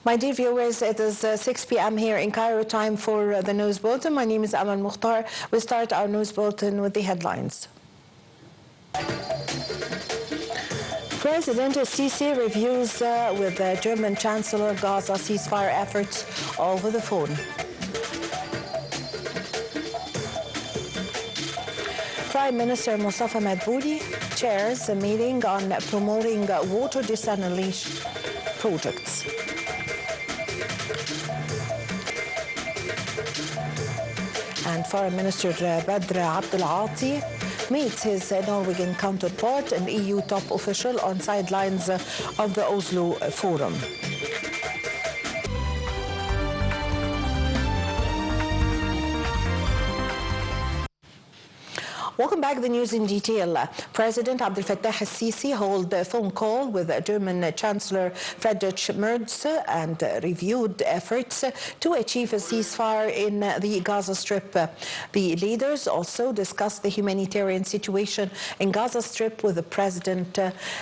My dear viewers, it is 6 p.m. here in Cairo, time for the news bulletin. My name is Amal Mukhtar. We start our news bulletin with the headlines. President Sisi reviews with the German Chancellor Gaza ceasefire efforts over the phone. Prime Minister Mustafa Madbouli chairs a meeting on promoting water desalination projects. And Foreign Minister Badr Abdel meets his Norwegian counterpart, an EU top official, on sidelines of the Oslo Forum. Welcome back. The news in detail. President Abdel Fattah al-Sisi held a phone call with German Chancellor Friedrich Merz and reviewed efforts to achieve a ceasefire in the Gaza Strip. The leaders also discussed the humanitarian situation in Gaza Strip, with the president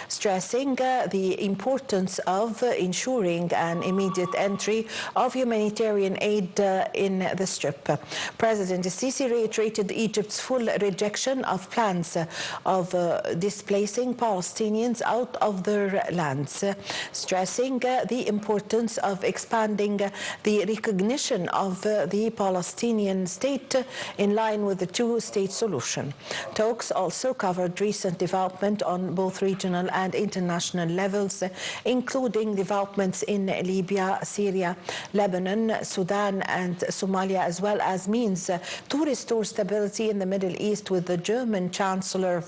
stressing the importance of ensuring an immediate entry of humanitarian aid in the Strip. President al-Sisi reiterated Egypt's full rejection of plans of displacing Palestinians out of their lands, stressing the importance of expanding the recognition of the Palestinian state in line with the two-state solution. Talks also covered recent development on both regional and international levels, including developments in Libya, Syria, Lebanon, Sudan and Somalia, as well as means to restore stability in the Middle East, with the German Chancellor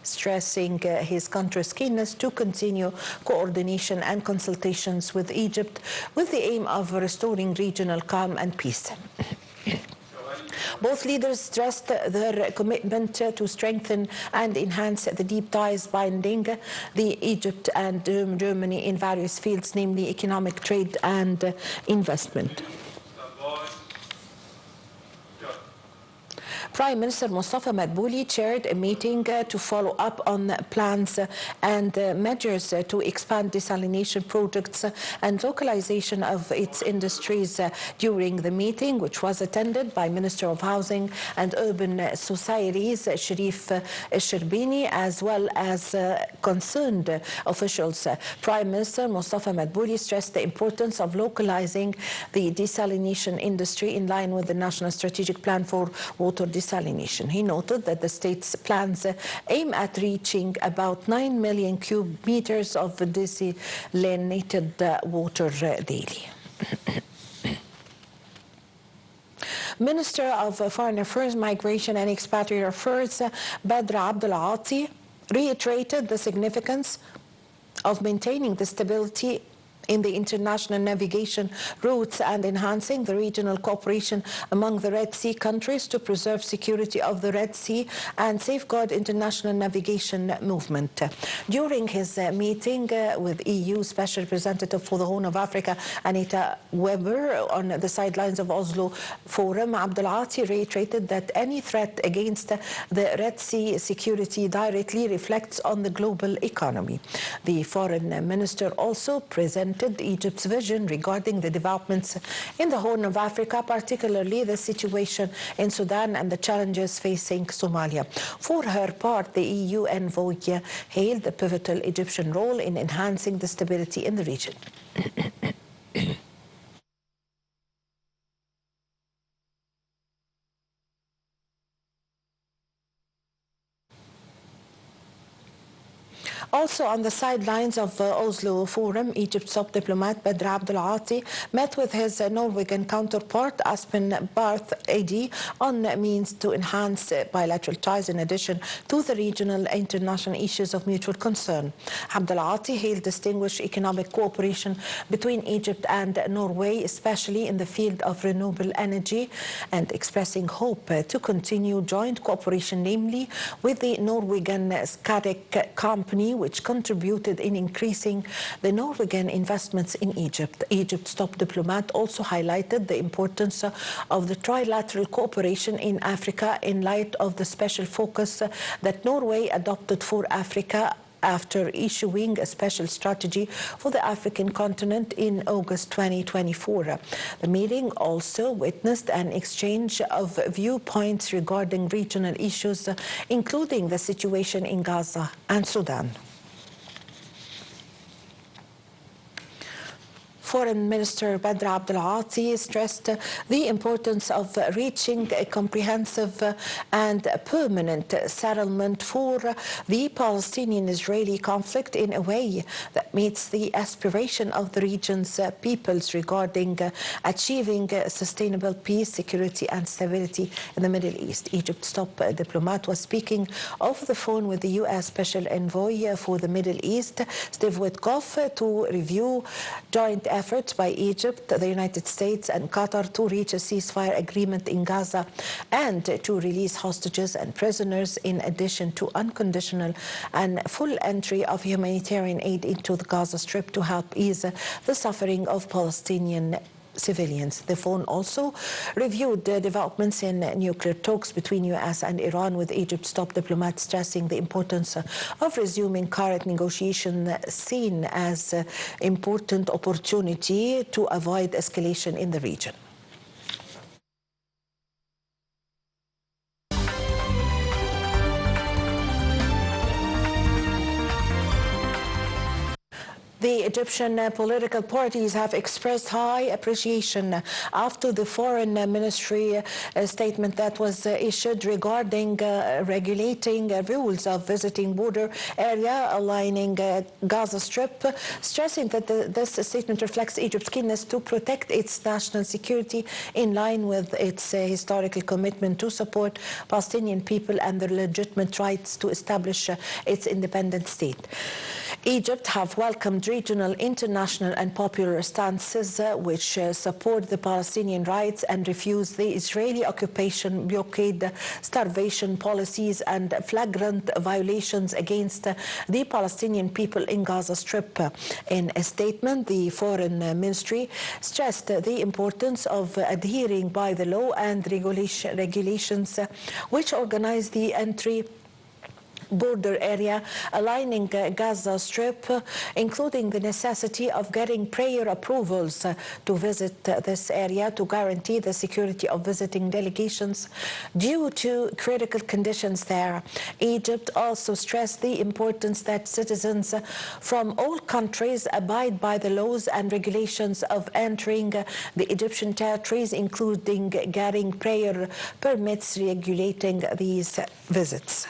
stressing his country's keenness to continue coordination and consultations with Egypt with the aim of restoring regional calm and peace. Both leaders stressed their commitment to strengthen and enhance the deep ties binding Egypt and Germany in various fields, namely economic, trade and investment. Prime Minister Mustafa Madbouli chaired a meeting to follow up on plans and measures to expand desalination projects and localization of its industries during the meeting, which was attended by Minister of Housing and Urban Societies Sharif Sherbini, as well as concerned officials. Prime Minister Mustafa Madbouli stressed the importance of localizing the desalination industry in line with the National Strategic Plan for Water Desalination. He noted that the state's plans aim at reaching about 9 million cubic meters of desalinated water daily. Minister of Foreign Affairs, Migration and Expatriate Affairs Badr Abdel reiterated the significance of maintaining the stability in the international navigation routes and enhancing the regional cooperation among the Red Sea countries to preserve security of the Red Sea and safeguard international navigation movement. During his meeting with EU Special Representative for the Horn of Africa, Anita Weber, on the sidelines of Oslo Forum, Abdel Ati reiterated that any threat against the Red Sea security directly reflects on the global economy. The foreign minister also presented Egypt's vision regarding the developments in the Horn of Africa, particularly the situation in Sudan and the challenges facing Somalia. For her part, the EU envoy hailed the pivotal Egyptian role in enhancing the stability in the region. Also on the sidelines of Oslo Forum, Egypt's top diplomat Badr Abdel met with his Norwegian counterpart Aspen Barth AD on means to enhance bilateral ties in addition to the regional and international issues of mutual concern. Abdel hailed distinguished economic cooperation between Egypt and Norway, especially in the field of renewable energy, and expressing hope to continue joint cooperation, namely with the Norwegian Skarik company, which contributed in increasing the Norwegian investments in Egypt. Egypt's top diplomat also highlighted the importance of the trilateral cooperation in Africa in light of the special focus that Norway adopted for Africa after issuing a special strategy for the African continent in August 2024. The meeting also witnessed an exchange of viewpoints regarding regional issues, including the situation in Gaza and Sudan. Foreign Minister Badr Abdel stressed the importance of reaching a comprehensive and permanent settlement for the Palestinian-Israeli conflict in a way that meets the aspiration of the region's peoples regarding achieving sustainable peace, security and stability in the Middle East. Egypt's top diplomat was speaking over the phone with the U.S. Special Envoy for the Middle East, Steve Witkoff, to review joint efforts by Egypt, the United States and Qatar to reach a ceasefire agreement in Gaza and to release hostages and prisoners, in addition to unconditional and full entry of humanitarian aid into the Gaza Strip to help ease the suffering of Palestinian civilians. The phone also reviewed developments in nuclear talks between U.S. and Iran, with Egypt's top diplomat stressing the importance of resuming current negotiations seen as an important opportunity to avoid escalation in the region. The Egyptian political parties have expressed high appreciation after the foreign ministry statement that was issued regarding regulating rules of visiting border area aligning Gaza Strip, stressing that this statement reflects Egypt's keenness to protect its national security in line with its historical commitment to support Palestinian people and their legitimate rights to establish its independent state. Egypt have welcomed regional, international and popular stances which support the Palestinian rights and refuse the Israeli occupation, blockade, starvation policies and flagrant violations against the Palestinian people in Gaza Strip. In a statement, the Foreign Ministry stressed the importance of adhering by the law and regulations which organize the entry border area aligning Gaza Strip, including the necessity of getting prior approvals to visit this area to guarantee the security of visiting delegations due to critical conditions there. Egypt also stressed the importance that citizens from all countries abide by the laws and regulations of entering the Egyptian territories, including getting prior permits regulating these visits.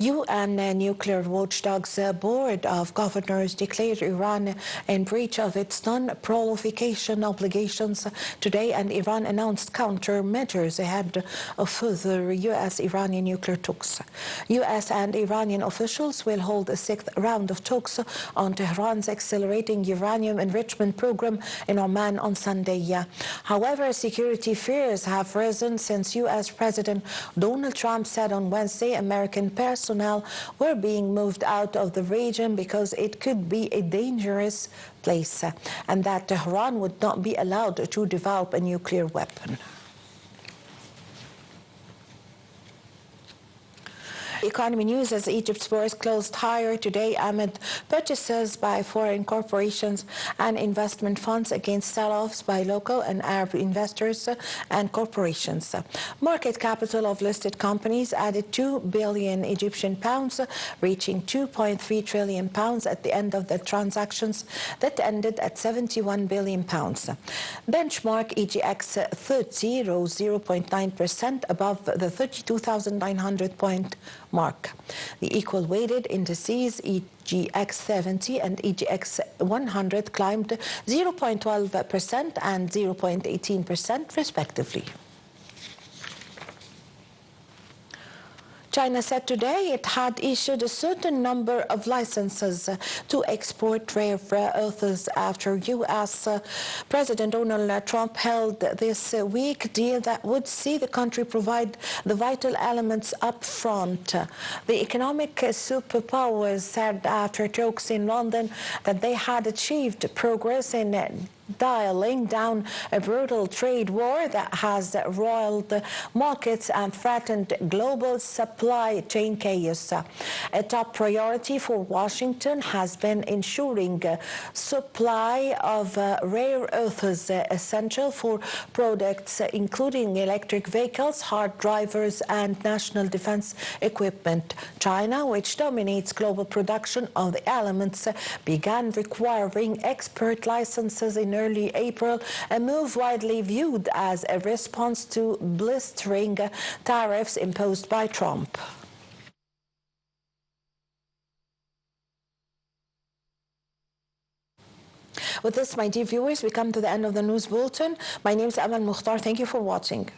UN Nuclear Watchdog's Board of Governors declared Iran in breach of its non-proliferation obligations today, and Iran announced countermeasures ahead of further U.S.-Iranian nuclear talks. U.S. and Iranian officials will hold a sixth round of talks on Tehran's accelerating uranium enrichment program in Oman on Sunday. However, security fears have risen since U.S. President Donald Trump said on Wednesday American personnel were being moved out of the region because it could be a dangerous place, and that Tehran would not be allowed to develop a nuclear weapon. Economy news: as Egypt's bourse closed higher today amid purchases by foreign corporations and investment funds against sell-offs by local and Arab investors and corporations. Market capital of listed companies added 2 billion Egyptian pounds, reaching 2.3 trillion pounds at the end of the transactions that ended at 71 billion pounds. Benchmark EGX 30 rose 0.9% above the 32,900 point mark. The equal weighted indices EGX 70 and EGX 100 climbed 0.12% and 0.18% respectively. China said today it had issued a certain number of licenses to export rare earths after U.S. President Donald Trump held this week a deal that would see the country provide the vital elements up front. The economic superpowers said after talks in London that they had achieved progress in dialing down a brutal trade war that has roiled markets and threatened global supply chain chaos. A top priority for Washington has been ensuring supply of rare earths essential for products including electric vehicles, hard drivers, and national defense equipment. China, which dominates global production of the elements, began requiring export licenses in early April, a move widely viewed as a response to blistering tariffs imposed by Trump. With this, my dear viewers, we come to the end of the news bulletin. My name is Amal Mukhtar. Thank you for watching.